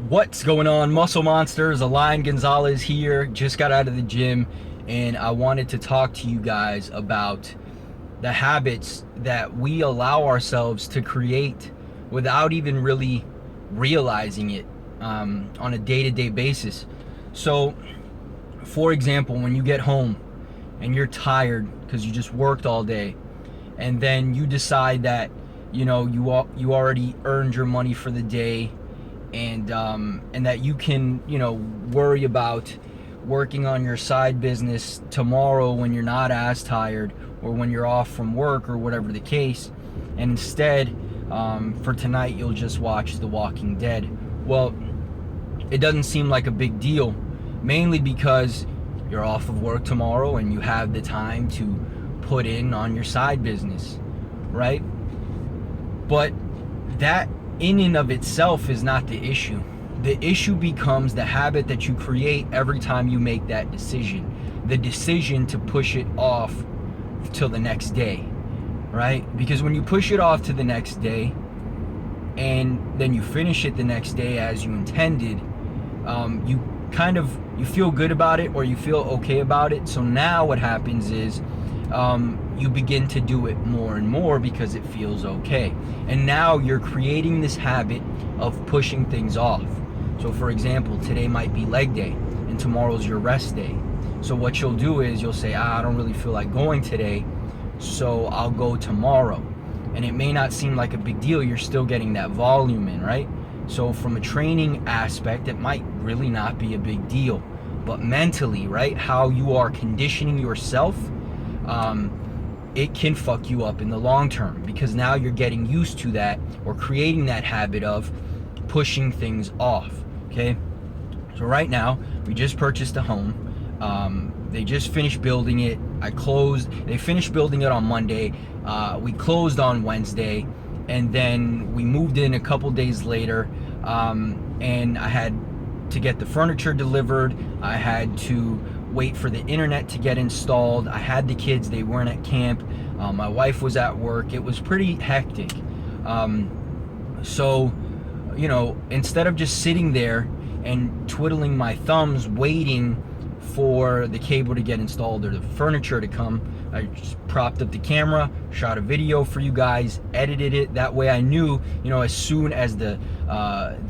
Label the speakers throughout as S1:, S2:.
S1: What's going on, Muscle Monsters? Alain Gonzalez here. Just got out of the gym, and I wanted to talk to you guys about the habits that we allow ourselves to create without even really realizing it on a day-to-day basis. So, for example, when you get home and you're tired because you just worked all day, and then you decide that you already earned your money for the day, and that you can worry about working on your side business tomorrow when you're not as tired or when you're off from work or whatever the case, and instead for tonight you'll just watch The Walking Dead. Well, it doesn't seem like a big deal, mainly because you're off of work tomorrow and you have the time to put in on your side business, right? But that in and of itself is not the issue. The issue becomes the habit that you create every time you make that decision. The decision to push it off till the next day, right? Because when you push it off to the next day and then you finish it the next day as you intended, you feel good about it, or you feel okay about it. So now what happens is you begin to do it more and more because it feels okay. And now you're creating this habit of pushing things off. So for example, today might be leg day and tomorrow's your rest day. So what you'll do is you'll say, I don't really feel like going today, so I'll go tomorrow. And it may not seem like a big deal. You're still getting that volume in, right? So from a training aspect, it might really not be a big deal. But mentally, right, how you are conditioning yourself, it can fuck you up in the long term, because now you're getting used to that, or creating that habit of pushing things off. Okay, so right now we just purchased a home. They just finished building it. They finished building it on Monday. We closed on Wednesday, and then we moved in a couple days later, and I had to get the furniture delivered. I had to wait for the internet to get installed. I had the kids, they weren't at camp. My wife was at work. It was pretty hectic. So, instead of just sitting there and twiddling my thumbs waiting for the cable to get installed or the furniture to come, I just propped up the camera, shot a video for you guys, edited it. That way I knew, as soon as the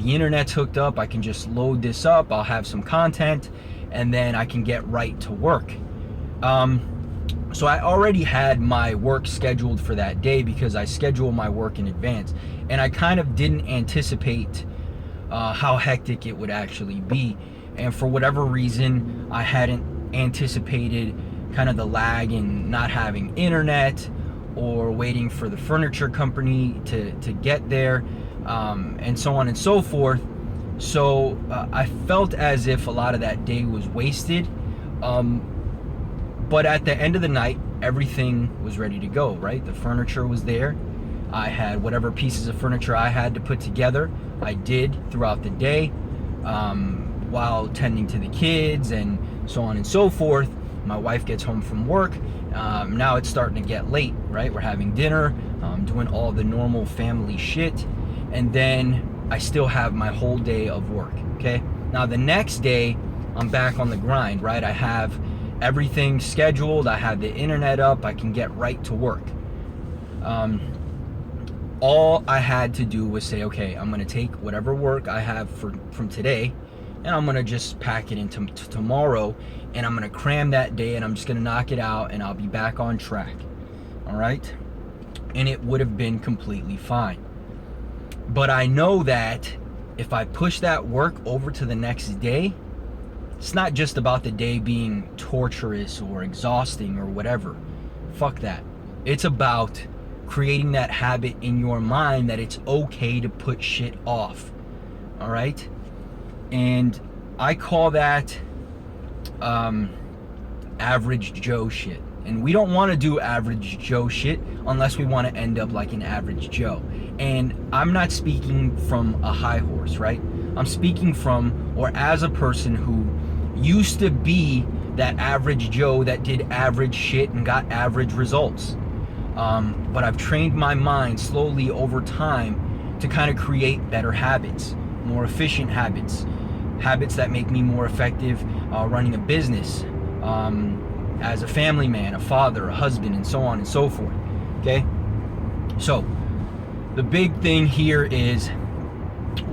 S1: internet's hooked up, I can just load this up. I'll have some content, and then I can get right to work. So I already had my work scheduled for that day because I schedule my work in advance, and I kind of didn't anticipate how hectic it would actually be. And for whatever reason, I hadn't anticipated kind of the lag in not having internet, or waiting for the furniture company to get there, and so on and so forth. So I felt as if a lot of that day was wasted. But at the end of the night, everything was ready to go, right? The furniture was there. I had whatever pieces of furniture I had to put together, I did throughout the day, while tending to the kids and so on and so forth. My wife gets home from work. Now it's starting to get late, right? We're having dinner, doing all the normal family shit. And then I still have my whole day of work, okay? Now the next day, I'm back on the grind, right? I have everything scheduled. I have the internet up. I can get right to work. All I had to do was say, okay, I'm gonna take whatever work I have from today, and I'm gonna just pack it into tomorrow, and I'm gonna cram that day, and I'm just gonna knock it out, and I'll be back on track. All right? And it would have been completely fine. But I know that if I push that work over to the next day, it's not just about the day being torturous or exhausting or whatever. Fuck that. It's about creating that habit in your mind that it's okay to put shit off. All right? And I call that average Joe shit. And we don't want to do average Joe shit unless we want to end up like an average Joe. And I'm not speaking from a high horse, right? I'm speaking from, or as a person who used to be that average Joe that did average shit and got average results. But I've trained my mind slowly over time to kind of create better habits. more efficient habits, habits that make me more effective running a business, as a family man, a father, a husband, and so on and so forth. Okay? So, the big thing here is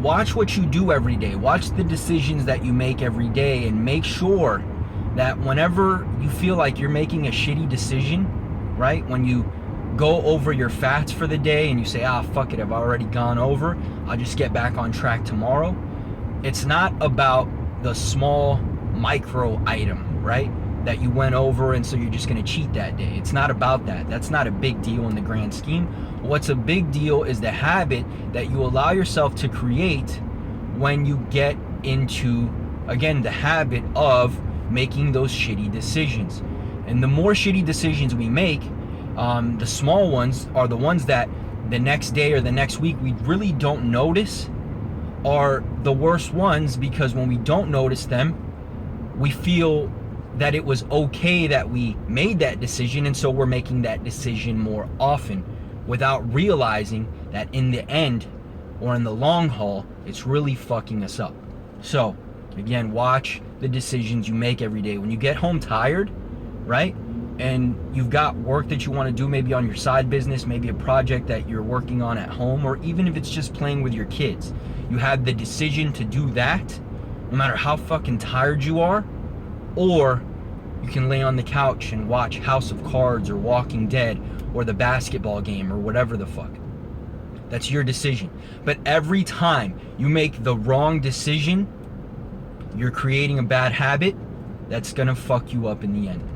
S1: watch what you do every day. Watch the decisions that you make every day, and make sure that whenever you feel like you're making a shitty decision, right? When you go over your fats for the day and you say, fuck it, I've already gone over, I'll just get back on track tomorrow. It's not about the small micro item, right? That you went over, and so you're just going to cheat that day. It's not about that. That's not a big deal in the grand scheme. What's a big deal is the habit that you allow yourself to create when you get into, again, the habit of making those shitty decisions. And the more shitty decisions we make, the small ones are the ones that the next day or the next week we really don't notice are the worst ones, because when we don't notice them, we feel that it was okay that we made that decision, and so we're making that decision more often without realizing that in the end, or in the long haul, it's really fucking us up. So, again, watch the decisions you make every day. When you get home tired, right, and you've got work that you want to do, maybe on your side business, maybe a project that you're working on at home, or even if it's just playing with your kids, you have the decision to do that, no matter how fucking tired you are. Or you can lay on the couch and watch House of Cards or Walking Dead or the basketball game or whatever the fuck. That's your decision. But every time you make the wrong decision, you're creating a bad habit that's gonna fuck you up in the end.